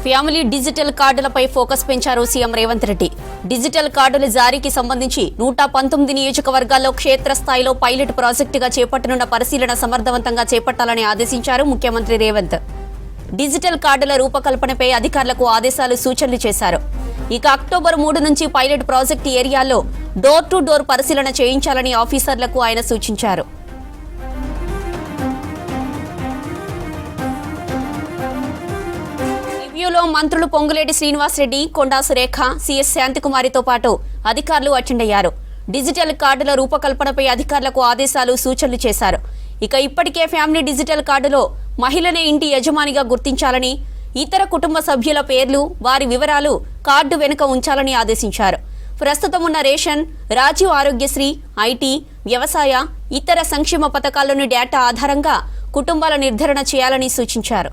Family digital కార్డులపై focus పెంచారు CM Revanth Reddy. Digital కార్డుల జారీకి సంబంధించి 119 నియోజకవర్గాల్లో క్షేత్రస్థాయిలో పైలట్ ప్రాజెక్టుగా చేపట్టనున్న పరిశీలన సమర్థవంతంగా చేపట్టాలని ఆదేశించారు ముఖ్యమంత్రి రేవంత్. డిజిటల్ కార్డుల రూపకల్పనపై అధికారులకు ఆదేశాలు సూచనలు చేశారు. ఇక అక్టోబర్ 3 నుంచి పైలట్ ప్రాజెక్టు ఏరియాల్లో డోర్ టు డోర్ పరిశీలన చేయించాలని ఆఫీసర్లకు ఆయన సూచించారు. రివ్యూలో మంత్రులు పొంగులేటి శ్రీనివాసరెడ్డి, కొండా సురేఖ, సిఎస్ శాంతికుమారితో పాటు అధికారులు అటెండ్ అయ్యారు. డిజిటల్ కార్డుల రూపకల్పనపై అధికారులకు ఆదేశాలు సూచనలు చేశారు. ఇక ఇప్పటికే ఫ్యామిలీ డిజిటల్ కార్డులో మహిళనే ఇంటి యజమానిగా గుర్తించాలని, ఇతర కుటుంబ సభ్యుల పేర్లు, వారి వివరాలు కార్డు వెనుక ఉంచాలని ఆదేశించారు. ప్రస్తుతం ఉన్న రేషన్, రాజీవ్ ఆరోగ్యశ్రీ, ఐటీ, వ్యవసాయ, ఇతర సంక్షేమ పథకాల్లోని డేటా ఆధారంగా కుటుంబాల నిర్ధారణ చేయాలని సూచించారు.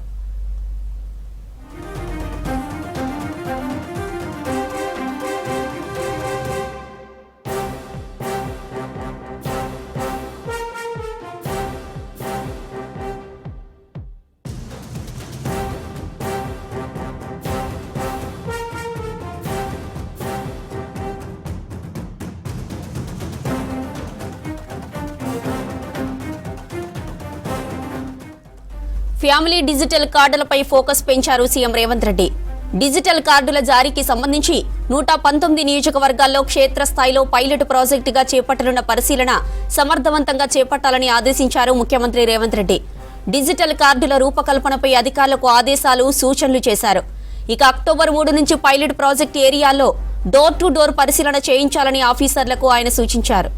ఫ్యామిలీ డిజిటల్ కార్డులపై ఫోకస్ పెంచారు సీఎం రేవంత్ రెడ్డి. డిజిటల్ కార్డుల జారీకి సంబంధించి 119 నియోజకవర్గాల్లో క్షేత్రస్థాయిలో పైలట్ ప్రాజెక్టుగా చేపట్టనున్న పరిశీలన సమర్థవంతంగా చేపట్టాలని ఆదేశించారు ముఖ్యమంత్రి రేవంత్ రెడ్డి. డిజిటల్ కార్డుల రూపకల్పనపై అధికారులకు ఆదేశాలు సూచనలు చేశారు. ఇక అక్టోబర్ 3 నుంచి పైలట్ ప్రాజెక్టు ఏరియాల్లో డోర్ టు డోర్ పరిశీలన చేయించాలని ఆఫీసర్లకు ఆయన సూచించారు.